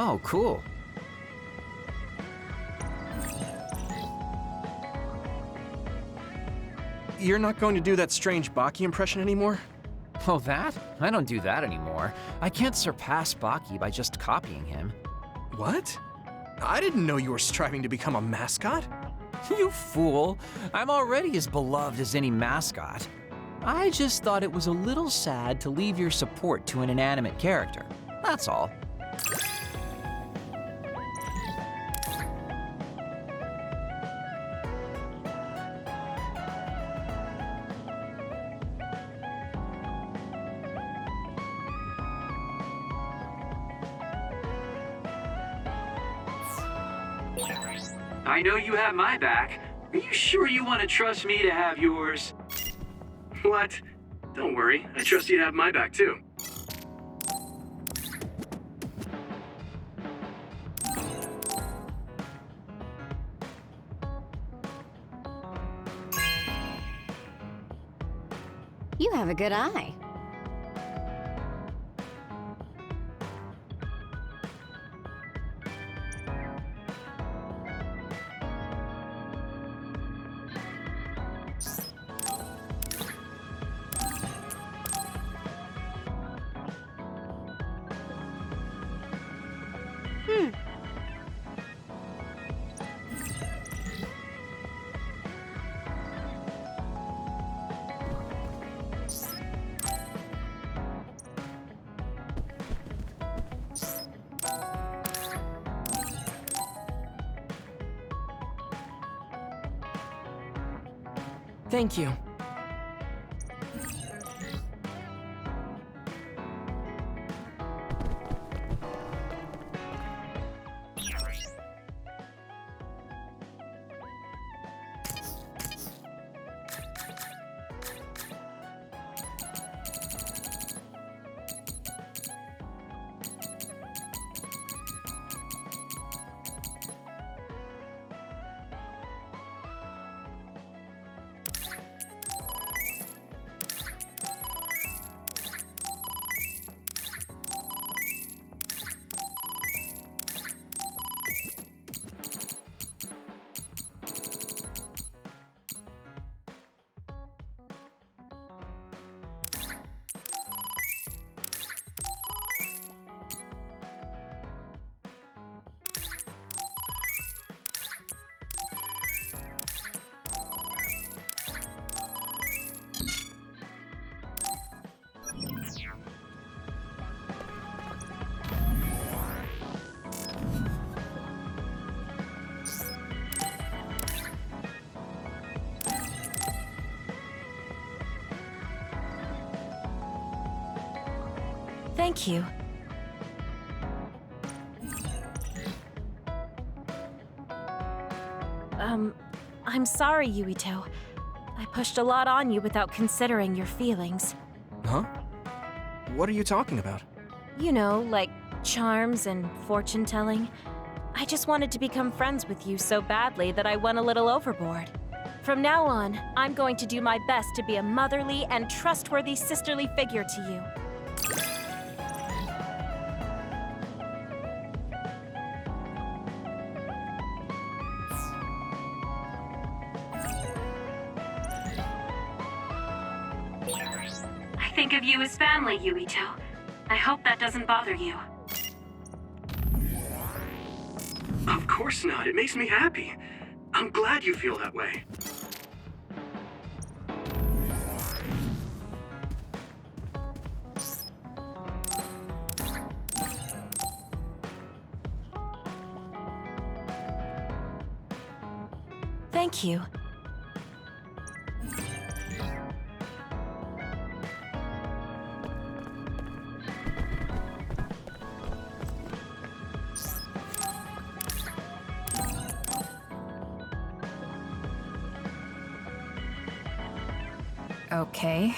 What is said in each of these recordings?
Oh, cool. You're not going to do that strange Baki impression anymore? Oh, that? I don't do that anymore. I can't surpass Baki by just copying him. What? I didn't know you were striving to become a mascot. You fool! I'm already as beloved as any mascot. I just thought it was a little sad to leave your support to an inanimate character. That's all. I know you have my back. Are you sure you want to trust me to have yours? What? Don't worry. I trust you to have my back, too. You have a good eye. Thank you. Thank you. I'm sorry, Yuito. I pushed a lot on you without considering your feelings. Huh? What are you talking about? You know, like charms and fortune-telling. I just wanted to become friends with you so badly that I went a little overboard. From now on, I'm going to do my best to be a motherly and trustworthy sisterly figure to you. I think of you as family, Yuito. I hope that doesn't bother you. Of course not. It makes me happy. I'm glad you feel that way. Thank you. Okay.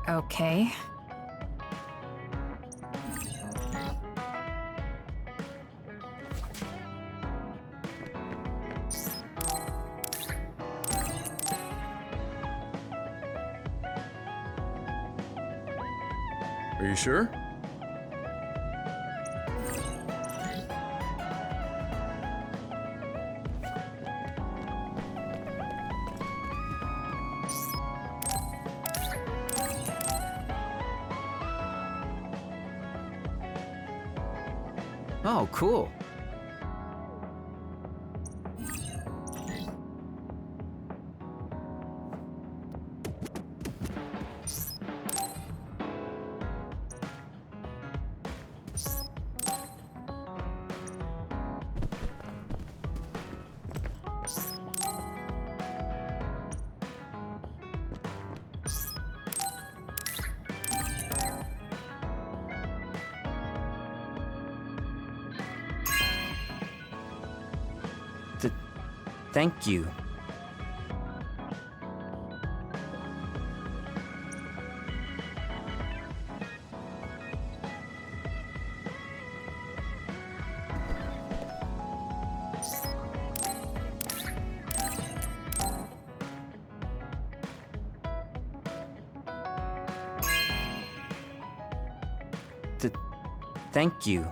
Okay. Are you sure? Oh, cool. Thank you. Thank you.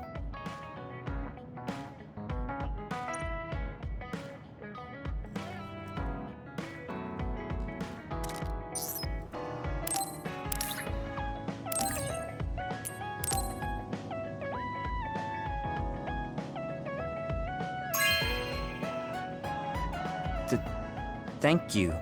Thank you.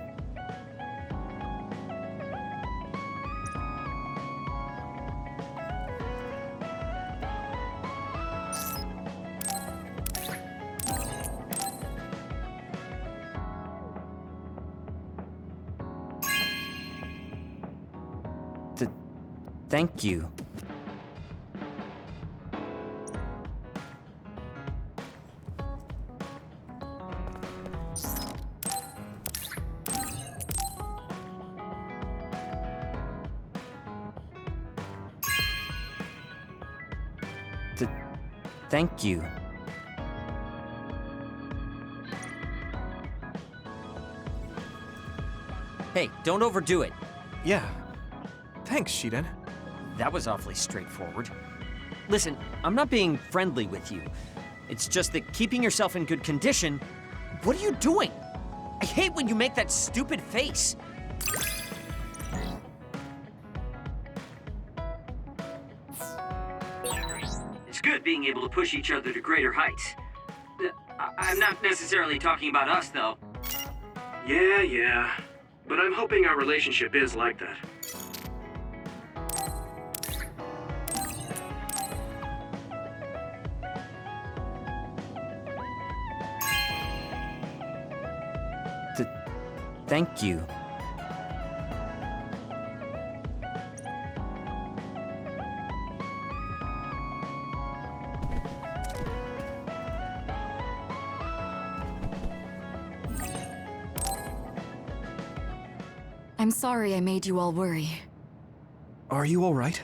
Thank you. Thank you. Hey, don't overdo it. Yeah. Thanks, Shiden. That was awfully straightforward. Listen, I'm not being friendly with you. It's just that keeping yourself in good condition... What are you doing? I hate when you make that stupid face. It's good being able to push each other to greater heights. I'm not necessarily talking about us, though. Yeah. But I'm hoping our relationship is like that. Thank you. I'm sorry I made you all worry. Are you all right?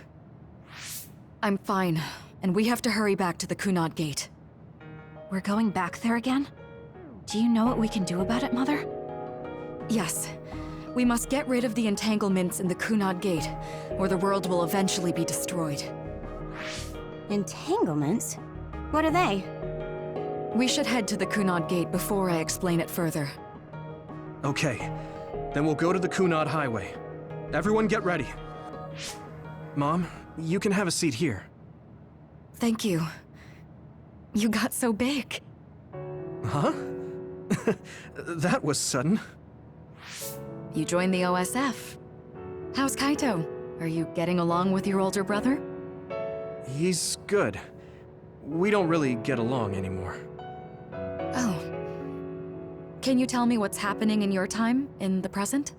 I'm fine, and we have to hurry back to the Kunad Gate. We're going back there again? Do you know what we can do about it, Mother? Yes. We must get rid of the entanglements in the Kunad Gate, or the world will eventually be destroyed. Entanglements? What are they? We should head to the Kunad Gate before I explain it further. Okay. Then we'll go to the Kunad Highway. Everyone get ready. Mom, you can have a seat here. Thank you. You got so big. Huh? That was sudden. You joined the OSF. How's Kaito? Are you getting along with your older brother? He's good. We don't really get along anymore. Oh. Can you tell me what's happening in your time, in the present?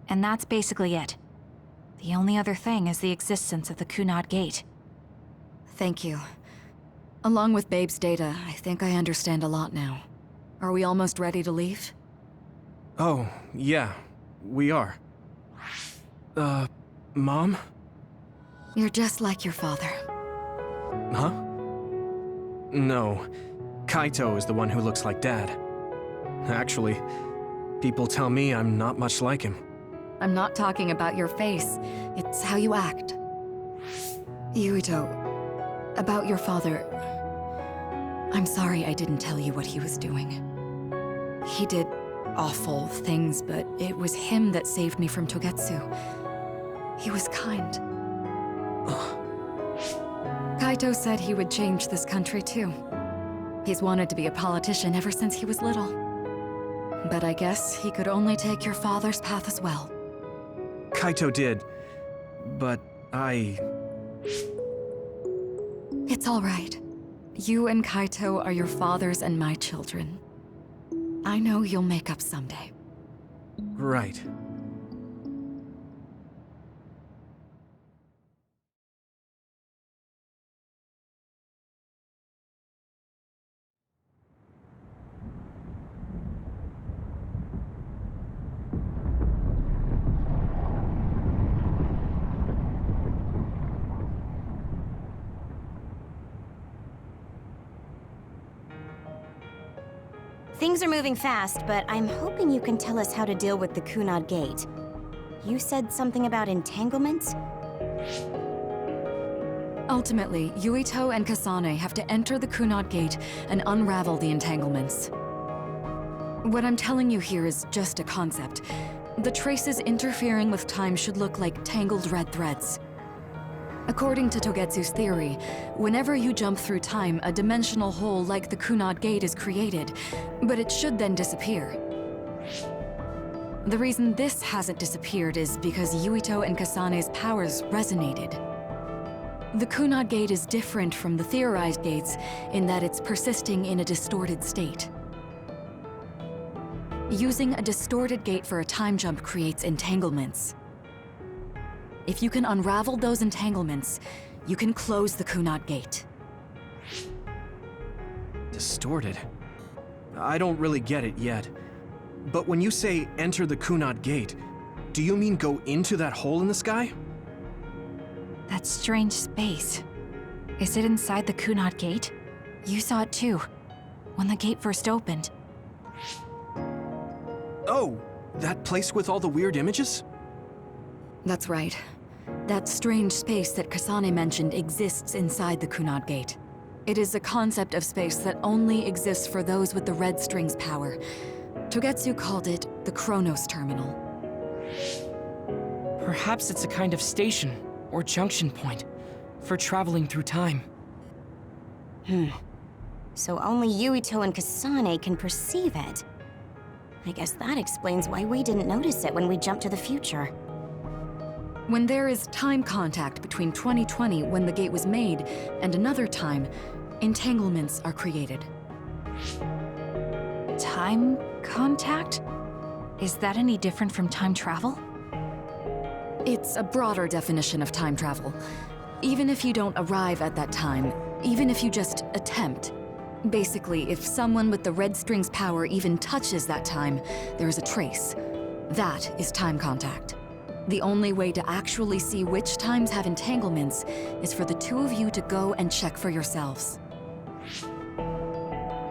And that's basically it. The only other thing is the existence of the Kunad Gate. Thank you. Along with Babe's data, I think I understand a lot now. Are we almost ready to leave? Oh, yeah. We are. Mom? You're just like your father. Huh? No. Kaito is the one who looks like Dad. Actually, People tell me I'm not much like him. I'm not talking about your face. It's how you act. Yuito, about your father... I'm sorry I didn't tell you what he was doing. He did awful things, but it was him that saved me from Togetsu. He was kind. Kaito said he would change this country too. He's wanted to be a politician ever since he was little. But I guess he could only take your father's path as well. Kaito did, but It's all right. You and Kaito are your father's and my children. I know you'll make up someday. Right. Things are moving fast, but I'm hoping you can tell us how to deal with the Kunad Gate. You said something about entanglements? Ultimately, Yuito and Kasane have to enter the Kunad Gate and unravel the entanglements. What I'm telling you here is just a concept. The traces interfering with time should look like tangled red threads. According to Togetsu's theory, whenever you jump through time, a dimensional hole like the Kunad Gate is created, but it should then disappear. The reason this hasn't disappeared is because Yuito and Kasane's powers resonated. The Kunad Gate is different from the theorized gates in that it's persisting in a distorted state. Using a distorted gate for a time jump creates entanglements. If you can unravel those entanglements, you can close the Kunad Gate. Distorted? I don't really get it yet. But when you say enter the Kunad Gate, do you mean go into that hole in the sky? That strange space. Is it inside the Kunad Gate? You saw it too, when the gate first opened. Oh, that place with all the weird images? That's right. That strange space that Kasane mentioned exists inside the Kunad Gate. It is a concept of space that only exists for those with the Red String's power. Togetsu called it the Chronos Terminal. Perhaps it's a kind of station or junction point for traveling through time. So only Yuito and Kasane can perceive it. I guess that explains why we didn't notice it when we jumped to the future. When there is time contact between 2020, when the gate was made, and another time, entanglements are created. Time contact? Is that any different from time travel? It's a broader definition of time travel. Even if you don't arrive at that time, even if you just attempt. Basically, if someone with the Red String's power even touches that time, there is a trace. That is time contact. The only way to actually see which times have entanglements is for the two of you to go and check for yourselves.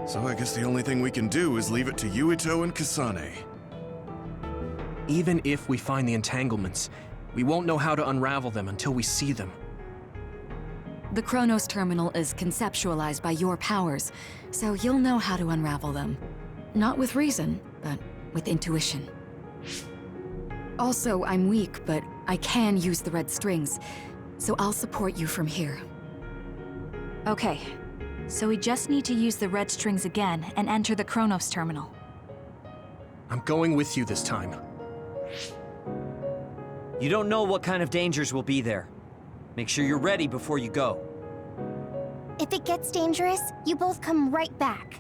So I guess the only thing we can do is leave it to Yuito and Kasane. Even if we find the entanglements, we won't know how to unravel them until we see them. The Chronos Terminal is conceptualized by your powers, so you'll know how to unravel them. Not with reason, but with intuition. Also, I'm weak, but I can use the red strings, so I'll support you from here. Okay, so we just need to use the red strings again and enter the Chronos Terminal. I'm going with you this time. You don't know what kind of dangers will be there. Make sure you're ready before you go. If it gets dangerous, you both come right back.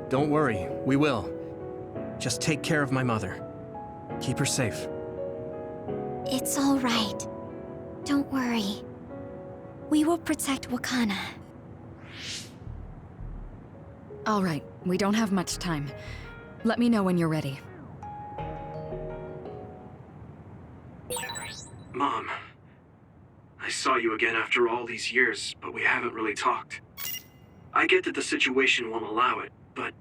Don't worry, we will. Just take care of my mother. Keep her safe. It's all right. Don't worry. We will protect Wakana. All right, we don't have much time. Let me know when you're ready. Mom, I saw you again after all these years, but we haven't really talked. I get that the situation won't allow it, but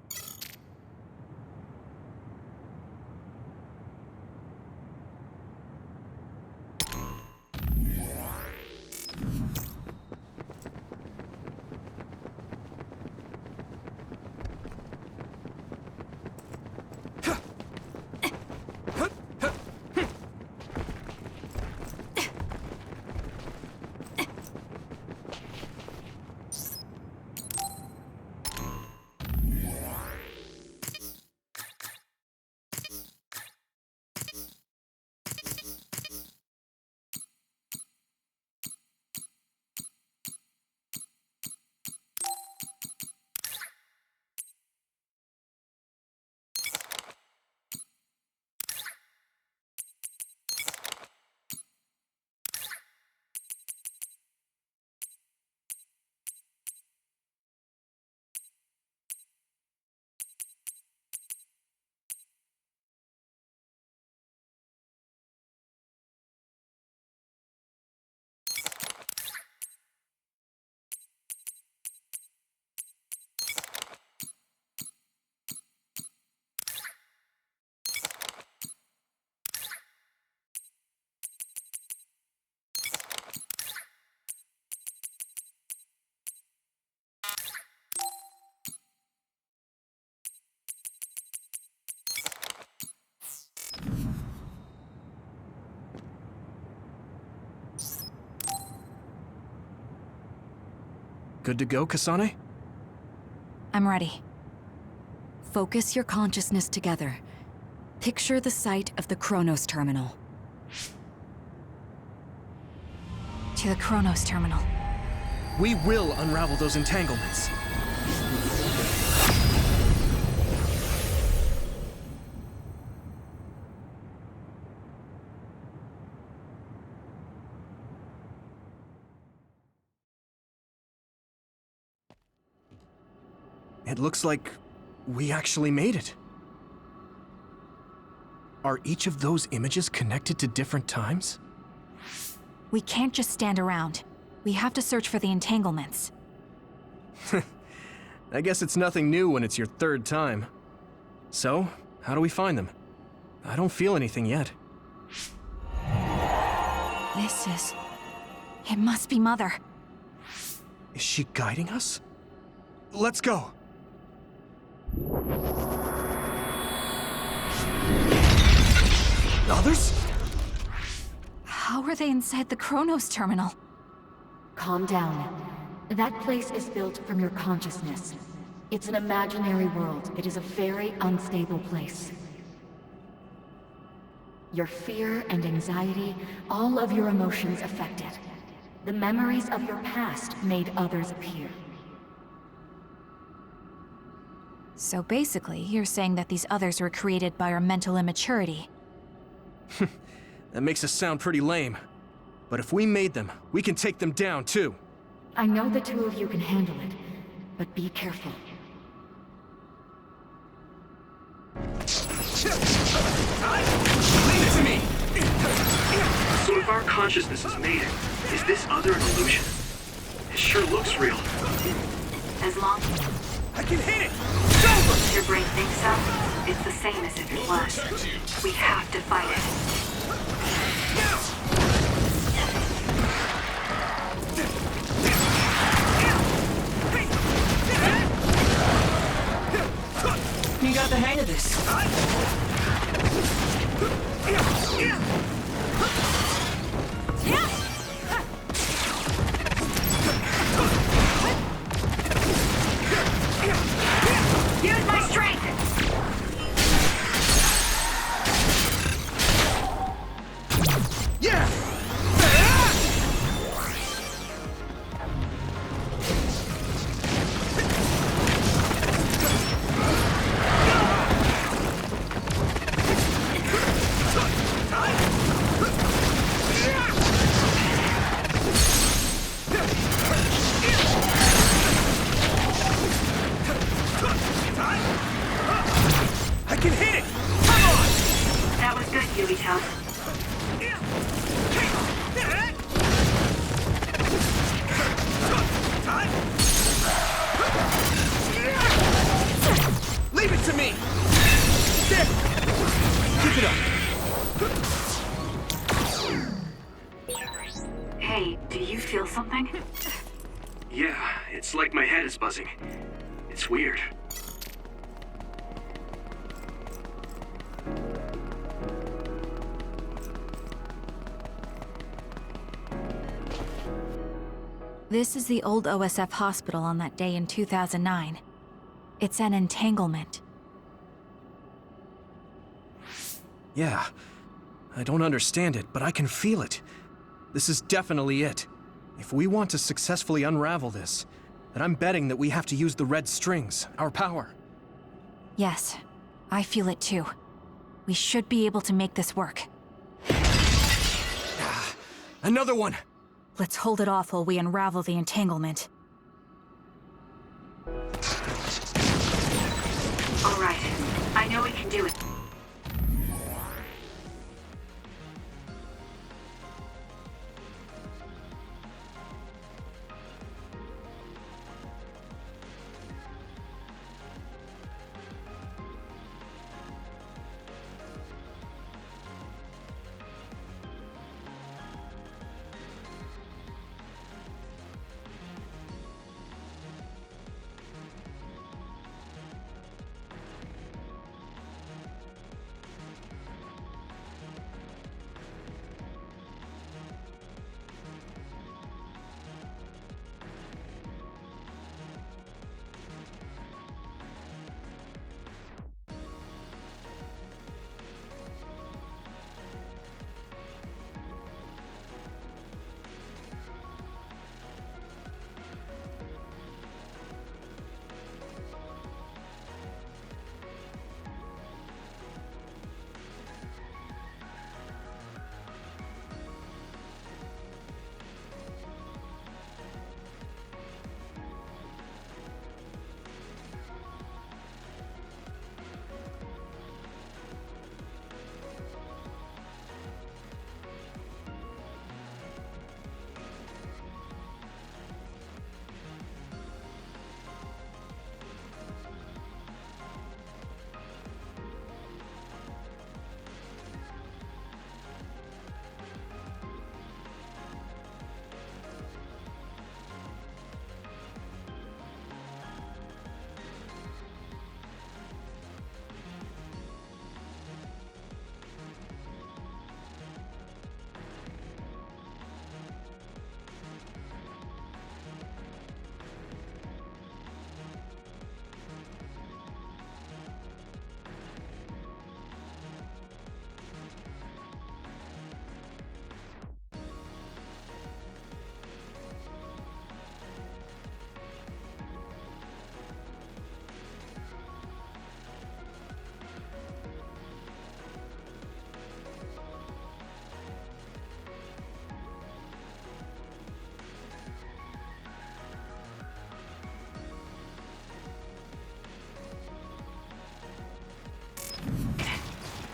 Good to go, Kasane? I'm ready. Focus your consciousness together. Picture the site of the Chronos Terminal. To the Chronos Terminal. We will unravel those entanglements. It looks like we actually made it. Are each of those images connected to different times? We can't just stand around. We have to search for the entanglements. I guess it's nothing new when it's your third time. So, how do we find them? I don't feel anything yet. It must be Mother. Is she guiding us? Let's go! Others? How are they inside the Chronos Terminal? Calm down. That place is built from your consciousness. It's an imaginary world. It is a very unstable place. Your fear and anxiety, all of your emotions affected. The memories of your past made others appear. So basically, you're saying that these others were created by our mental immaturity. That makes us sound pretty lame. But if we made them, we can take them down too. I know the two of you can handle it, but be careful. Leave it to me! So if our consciousness is made, is this other an illusion? It sure looks real. As long I can hit it! as your brain thinks so, it's the same as if it was. We have to fight it. You got the hang of this. Use my strength! Yeah! I can hit it! Come on! That was good, Yurito. Leave it to me! There! Keep it up! Hey, do you feel something? Yeah, it's like my head is buzzing. It's weird. This is the old OSF hospital on that day in 2009. It's an entanglement. Yeah. I don't understand it, but I can feel it. This is definitely it. If we want to successfully unravel this, then I'm betting that we have to use the red strings, our power. Yes, I feel it too. We should be able to make this work. Another one! Let's hold it off while we unravel the entanglement. All right. I know we can do it.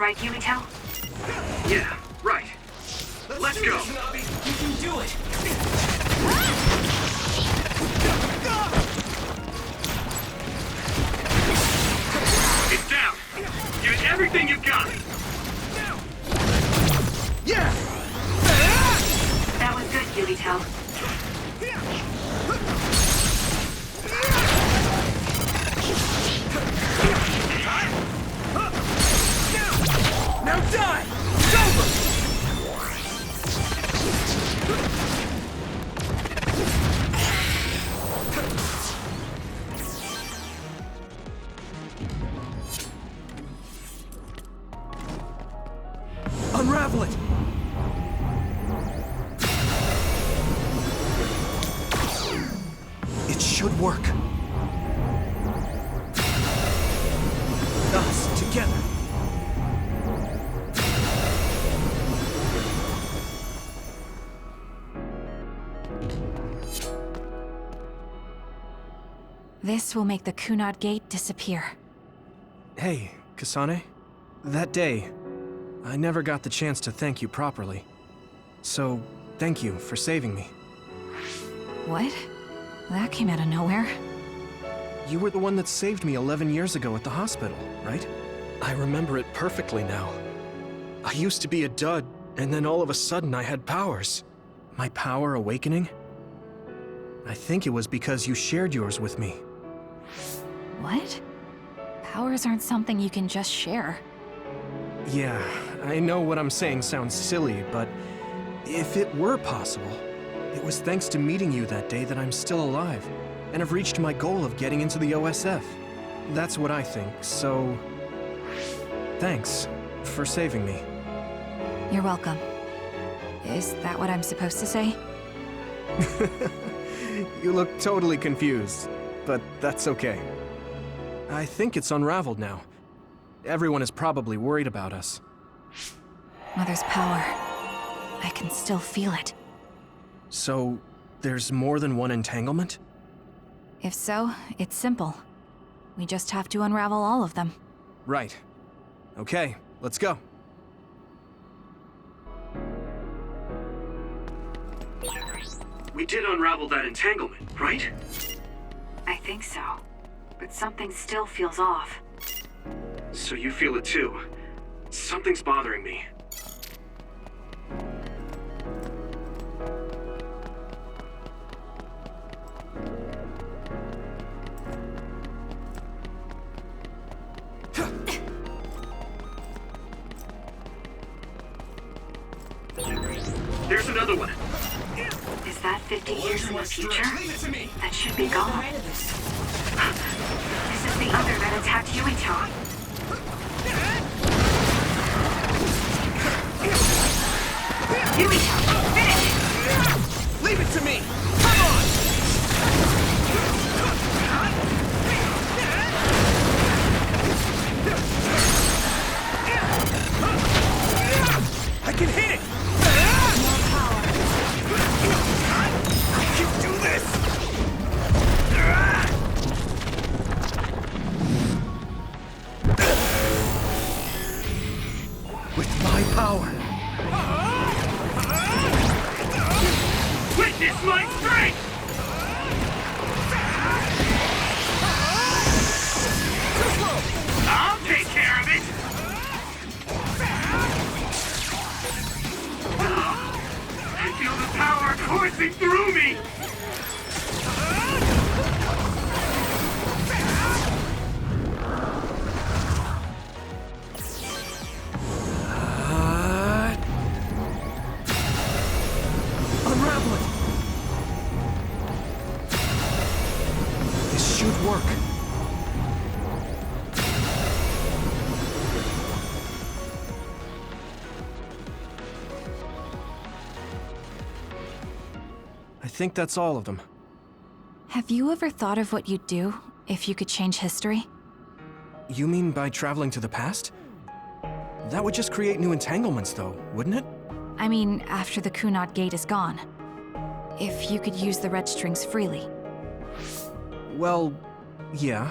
right, Yumito? Yeah, right. Let's go. You can do it! It's down. Give it everything you've got. Yeah! That was good, Yumito. Now die! It's over! Unravel it! It should work. Us, together. This will make the Kunad Gate disappear. Hey, Kasane. That day, I never got the chance to thank you properly. So, thank you for saving me. What? That came out of nowhere. You were the one that saved me 11 years ago at the hospital, right? I remember it perfectly now. I used to be a dud, and then all of a sudden I had powers. My power awakening? I think it was because you shared yours with me. What? Powers aren't something you can just share. Yeah, I know what I'm saying sounds silly, but if it were possible, it was thanks to meeting you that day that I'm still alive, and have reached my goal of getting into the OSF. That's what I think, so... thanks for saving me. You're welcome. Is that what I'm supposed to say? You look totally confused, but that's okay. I think it's unraveled now. Everyone is probably worried about us. Mother's power. I can still feel it. So, there's more than one entanglement? If so, it's simple. We just have to unravel all of them. Right. Okay, let's go. We did unravel that entanglement, right? I think so. But something still feels off. So you feel it too. Something's bothering me. There's another one. Is that 50 years in the future? That should be gone. This is the other that attacked Yuito. Yuito, finish! Leave it to me! Come on! I can hit it! More power. I can do this! With my power. Witness my strength! I'll take care of it! I feel the power coursing through me! Unravel it! This should work. I think that's all of them. Have you ever thought of what you'd do if you could change history? You mean by traveling to the past? That would just create new entanglements, though, wouldn't it? I mean, after the Kunad Gate is gone. If you could use the red strings freely. Well, yeah.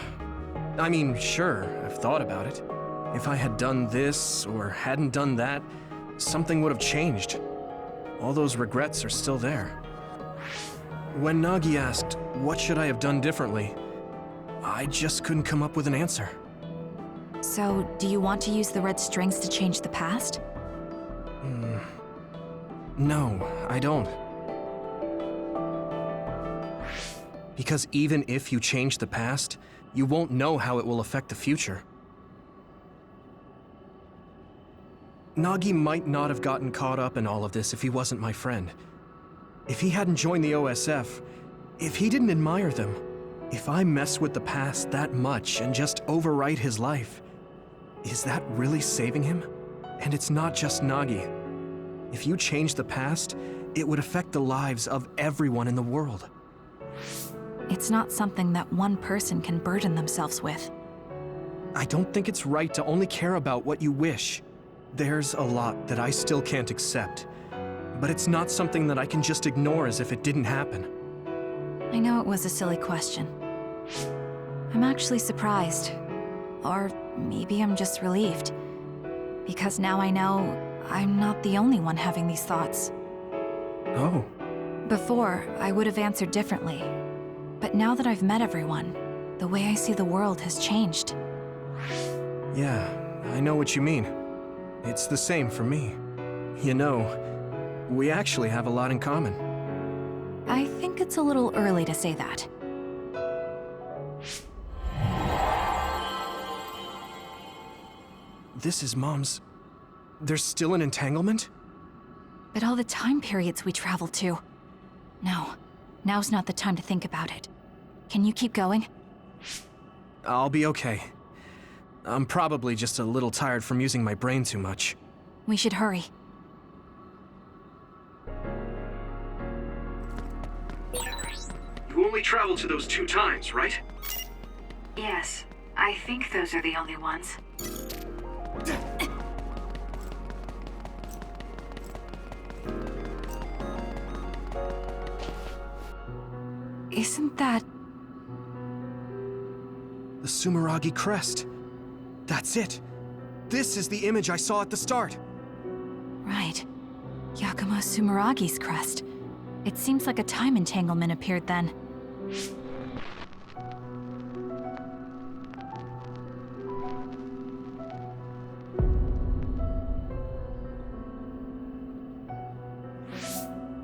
I mean, sure, I've thought about it. If I had done this or hadn't done that, something would have changed. All those regrets are still there. When Nagi asked, what should I have done differently, I just couldn't come up with an answer. So, do you want to use the red strings to change the past? No, I don't. Because even if you change the past, you won't know how it will affect the future. Nagi might not have gotten caught up in all of this if he wasn't my friend. If he hadn't joined the OSF, if he didn't admire them, if I mess with the past that much and just overwrite his life, is that really saving him? And it's not just Nagi. If you change the past, it would affect the lives of everyone in the world. It's not something that one person can burden themselves with. I don't think it's right to only care about what you wish. There's a lot that I still can't accept, but it's not something that I can just ignore as if it didn't happen. I know it was a silly question. I'm actually surprised. Or maybe I'm just relieved. Because now I know I'm not the only one having these thoughts. Oh. Before, I would have answered differently. But now that I've met everyone, the way I see the world has changed. Yeah, I know what you mean. It's the same for me. You know, we actually have a lot in common. I think it's a little early to say that. This is Mom's... There's still an entanglement? But all the time periods we traveled to. No, now's not the time to think about it. Can you keep going? I'll be okay. I'm probably just a little tired from using my brain too much. We should hurry. You only traveled to those 2 times, right? Yes, I think those are the only ones. Isn't that... The Sumeragi crest. That's it. This is the image I saw at the start. Right. Yakumo Sumeragi's crest. It seems like a time entanglement appeared then.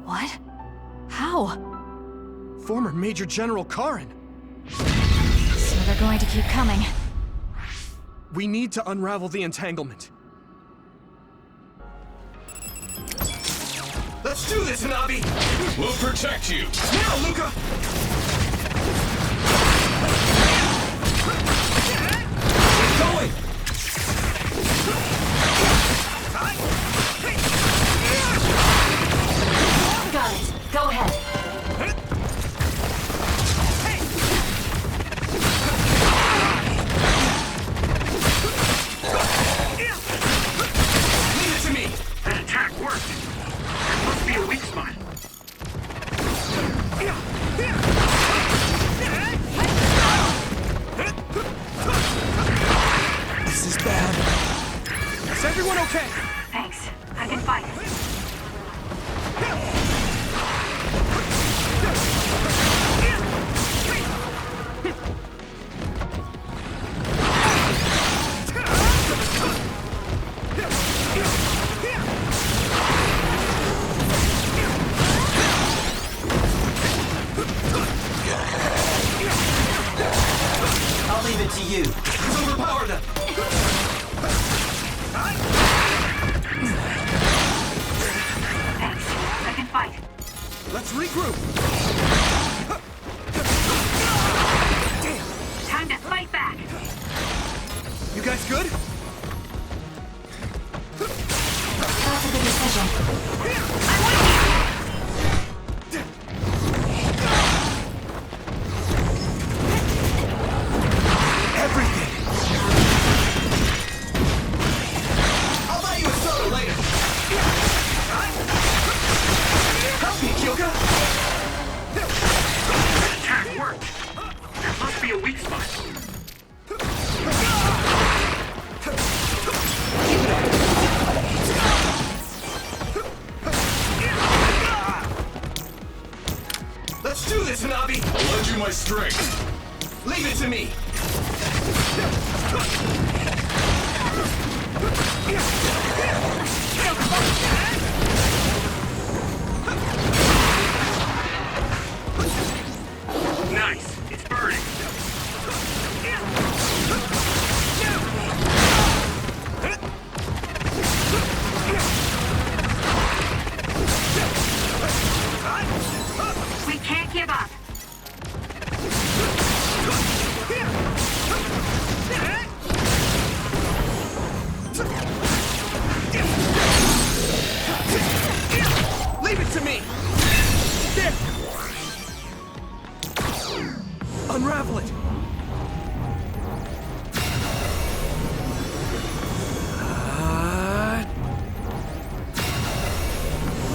What? How? Former Major General Karin. So they're going to keep coming. We need to unravel the entanglement. Let's do this, Hanabi! We'll protect you! Now, Luca! Going! Got it. Go ahead. Leave it to me! That attack worked. That must be a weak spot. This is bad. Is everyone okay? Thanks. I can fight. I'll leave it to you. Let's overpower them! Thanks. I can fight. Let's regroup! Time to fight back. You guys good? That's a good decision. Everything! I'll buy you a soda later! Help me, Kyoka! do this, Hanabi! I'll lend you my strength. Leave it to me! Nice. It's burning. We can't give up. Leave it to me! There! Unravel it!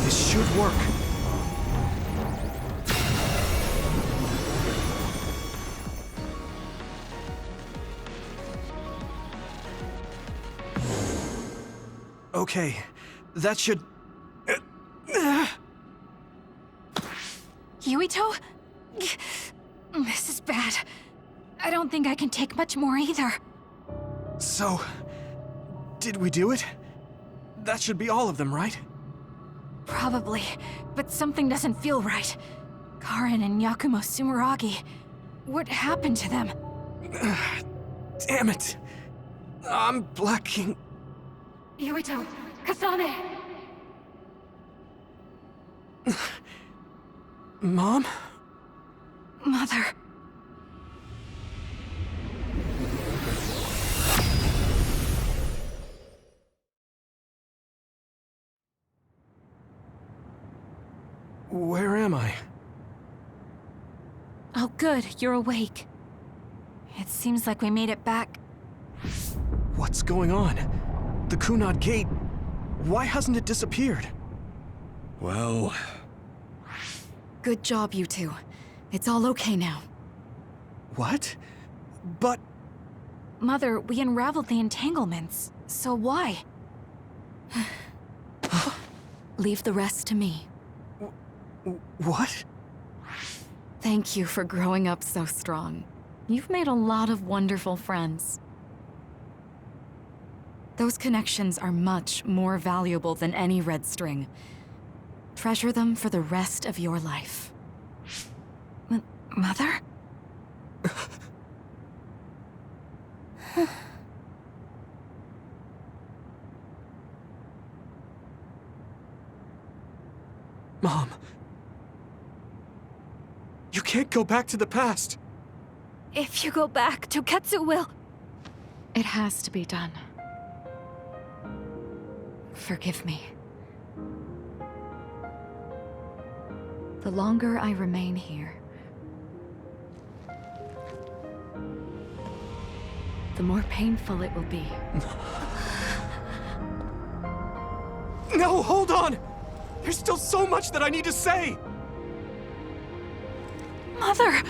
This should work. Okay, that should... Yuito? This is bad. I don't think I can take much more either. So, did we do it? That should be all of them, right? Probably, but something doesn't feel right. Karen and Yakumo Sumeragi. What happened to them? Damn it! I'm blacking... Yuito! Kasane! Mom? Mother. Where am I? Oh good, you're awake. It seems like we made it back. What's going on? The Kunad Gate... Why hasn't it disappeared? Well... Good job, you two. It's all okay now. What? But... Mother, we unraveled the entanglements. So why? Leave the rest to me. What? Thank you for growing up so strong. You've made a lot of wonderful friends. Those connections are much more valuable than any red string. Treasure them for the rest of your life. Mother? Mom. You can't go back to the past. If you go back, Toketsu will... It has to be done. Forgive me. The longer I remain here, the more painful it will be. No, hold on! There's still so much that I need to say! Mother!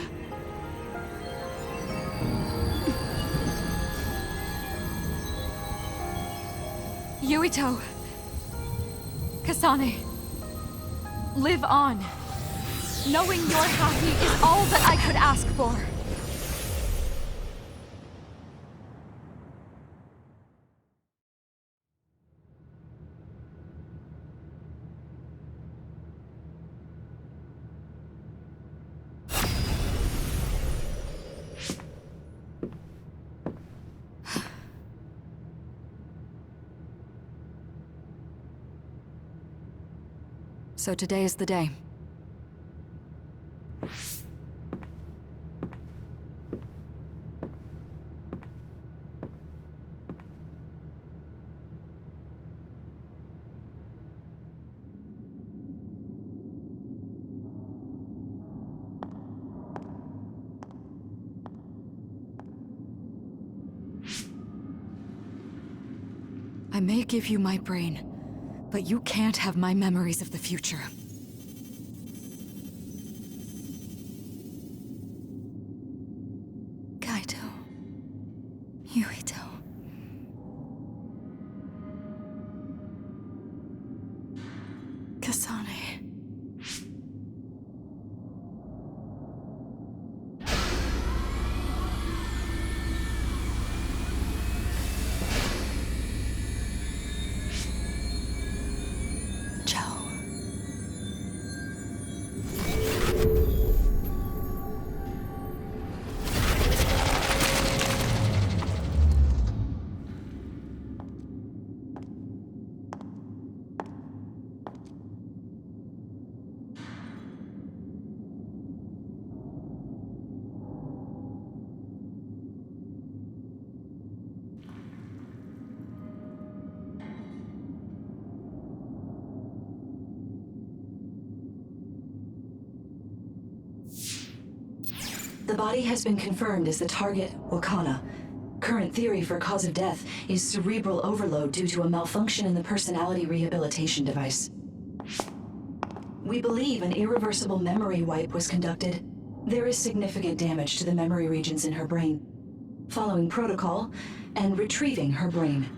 Yuito! Kasane! Live on! Knowing you're happy is all that I could ask for! So today is the day. I may give you my brain, but you can't have my memories of the future. Kaito. Yuito. Kasane. The body has been confirmed as the target, Wakana. Current theory for cause of death is cerebral overload due to a malfunction in the personality rehabilitation device. We believe an irreversible memory wipe was conducted. There is significant damage to the memory regions in her brain. Following protocol and retrieving her brain.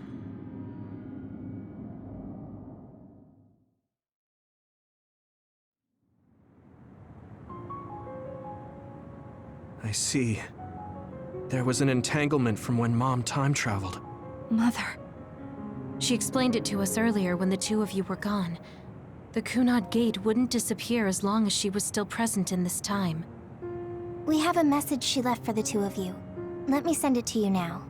I see. There was an entanglement from when Mom time traveled. Mother. She explained it to us earlier when the two of you were gone. The Kunad Gate wouldn't disappear as long as she was still present in this time. We have a message she left for the two of you. Let me send it to you now.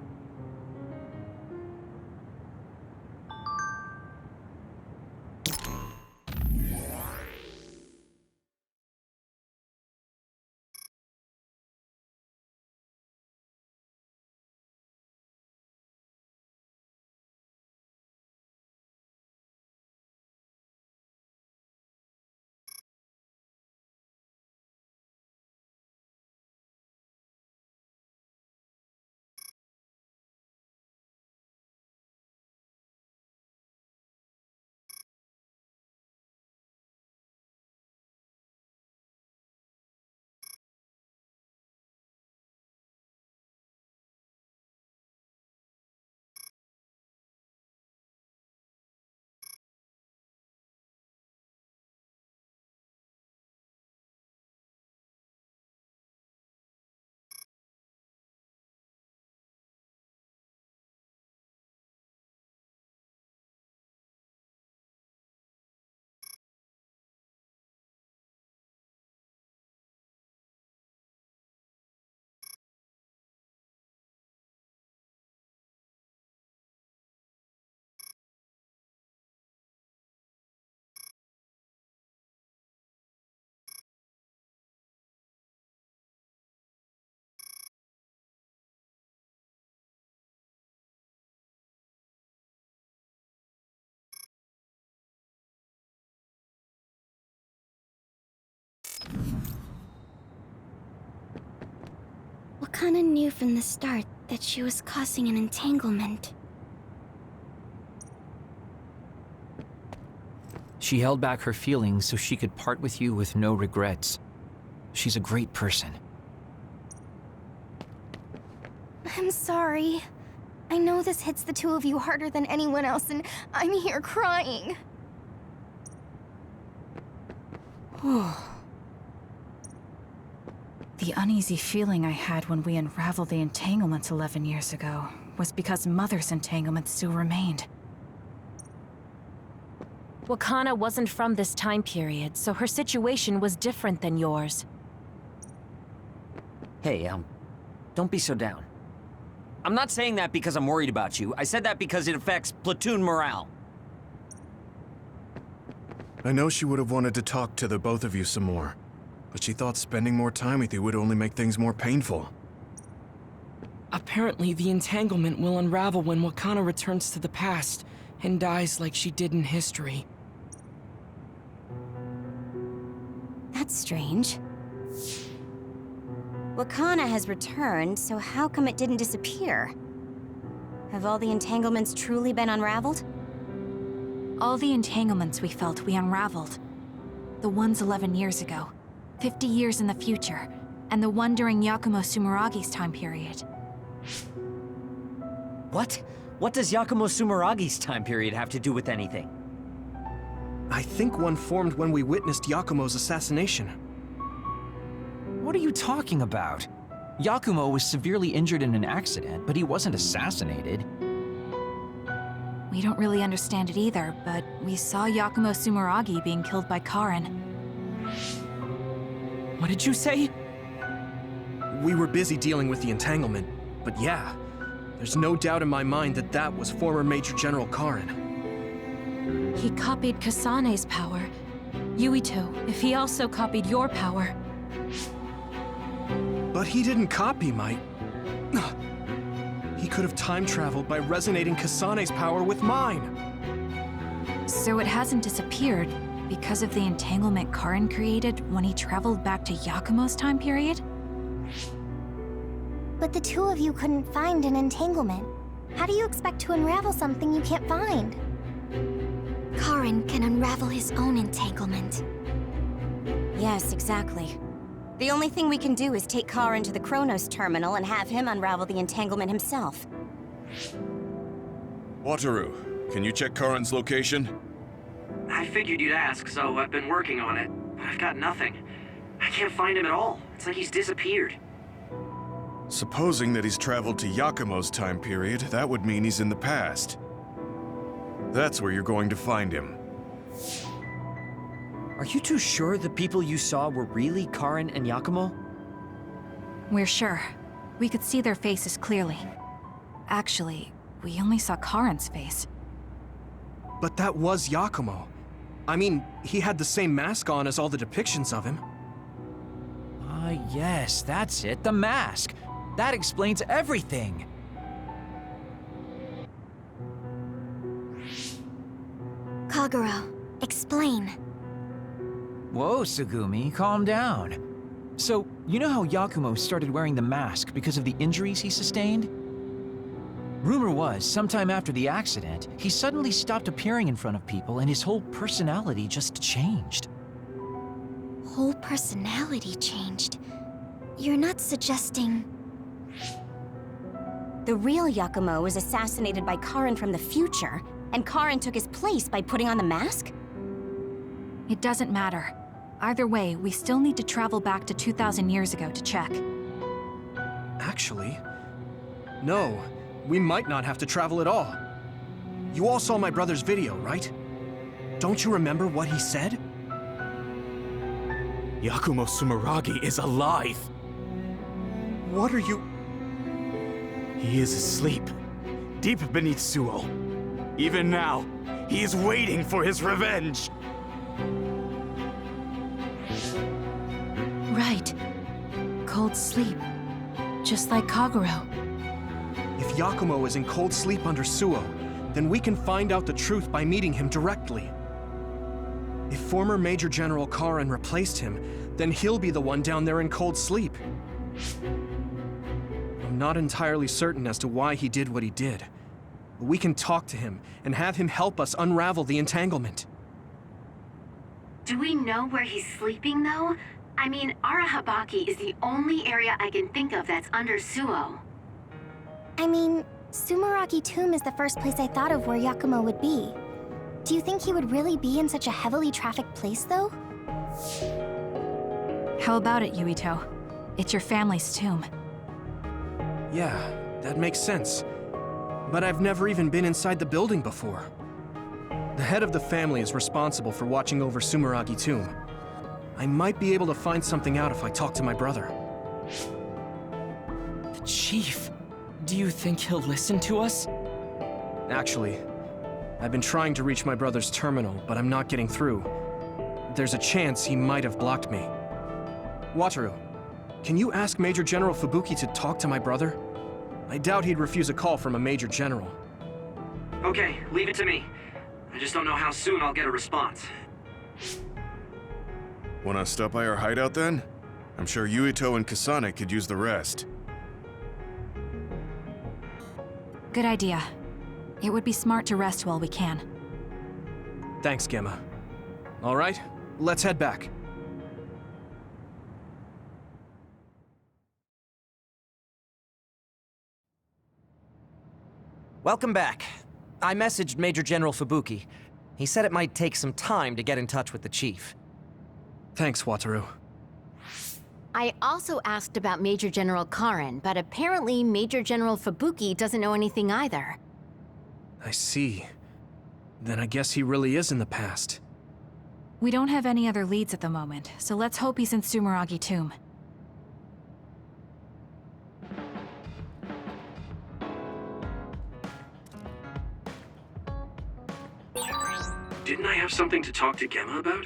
Wakana knew from the start that she was causing an entanglement. She held back her feelings so she could part with you with no regrets. She's a great person. I'm sorry. I know this hits the two of you harder than anyone else, and I'm here crying. The uneasy feeling I had when we unraveled the entanglements 11 years ago was because Mother's entanglement still remained. Wakana wasn't from this time period, so her situation was different than yours. Hey, don't be so down. I'm not saying that because I'm worried about you. I said that because it affects platoon morale. I know she would have wanted to talk to the both of you some more, but she thought spending more time with you would only make things more painful. Apparently, the entanglement will unravel when Wakana returns to the past and dies like she did in history. That's strange. Wakana has returned, so how come it didn't disappear? Have all the entanglements truly been unraveled? All the entanglements we felt we unraveled. The ones 11 years ago, 50 years in the future, and the one during Yakumo Sumeragi's time period. What? What does Yakumo Sumeragi's time period have to do with anything? I think one formed when we witnessed Yakumo's assassination. What are you talking about? Yakumo was severely injured in an accident, but he wasn't assassinated. We don't really understand it either, but we saw Yakumo Sumeragi being killed by Karin. What did you say? We were busy dealing with the entanglement, but yeah, there's no doubt in my mind that that was former Major General Karin. He copied Kasane's power. Yuito, if he also copied your power. But he didn't copy my... He could have time traveled by resonating Kasane's power with mine. So it hasn't disappeared because of the entanglement Karin created when he traveled back to Yakumo's time period? But the two of you couldn't find an entanglement. How do you expect to unravel something you can't find? Karin can unravel his own entanglement. Yes, exactly. The only thing we can do is take Karin to the Chronos terminal and have him unravel the entanglement himself. Wataru, can you check Karin's location? I figured you'd ask, so I've been working on it. But I've got nothing. I can't find him at all. It's like he's disappeared. Supposing that he's traveled to Yakumo's time period, that would mean he's in the past. That's where you're going to find him. Are you two sure the people you saw were really Karin and Yakumo? We're sure. We could see their faces clearly. Actually, we only saw Karin's face. But that was Yakumo. I mean, he had the same mask on as all the depictions of him. Ah, yes, that's it, the mask. That explains everything. Kagero, explain. Whoa, Tsugumi, calm down. So, you know how Yakumo started wearing the mask because of the injuries he sustained? Rumor was, sometime after the accident, he suddenly stopped appearing in front of people and his whole personality just changed. Whole personality changed. You're not suggesting... The real Yakumo was assassinated by Karin from the future, and Karin took his place by putting on the mask? It doesn't matter. Either way, we still need to travel back to 2,000 years ago to check. Actually, no. We might not have to travel at all. You all saw my brother's video, right? Don't you remember what he said? Yakumo Sumeragi is alive! What are you... He is asleep, deep beneath Suo. Even now, he is waiting for his revenge! Right. Cold sleep. Just like Kagero. If Yakumo is in cold sleep under Suo, then we can find out the truth by meeting him directly. If former Major General Karin replaced him, then he'll be the one down there in cold sleep. I'm not entirely certain as to why he did what he did. But we can talk to him and have him help us unravel the entanglement. Do we know where he's sleeping, though? I mean, Arahabaki is the only area I can think of that's under Suo. I mean, Sumeragi Tomb is the first place I thought of where Yakumo would be. Do you think he would really be in such a heavily trafficked place, though? How about it, Yuito? It's your family's tomb. Yeah, that makes sense. But I've never even been inside the building before. The head of the family is responsible for watching over Sumeragi Tomb. I might be able to find something out if I talk to my brother. The Chief, do you think he'll listen to us? Actually, I've been trying to reach my brother's terminal, but I'm not getting through. There's a chance he might have blocked me. Wataru, can you ask Major General Fubuki to talk to my brother? I doubt he'd refuse a call from a Major General. Okay, leave it to me. I just don't know how soon I'll get a response. Wanna stop by our hideout then? I'm sure Yuito and Kasane could use the rest. Good idea. It would be smart to rest while we can. Thanks, Gemma. All right, let's head back. Welcome back. I messaged Major General Fubuki. He said it might take some time to get in touch with the Chief. Thanks, Wataru. I also asked about Major General Karin, but apparently Major General Fubuki doesn't know anything either. I see. Then I guess he really is in the past. We don't have any other leads at the moment, so let's hope he's in Sumeragi Tomb. Didn't I have something to talk to Gemma about?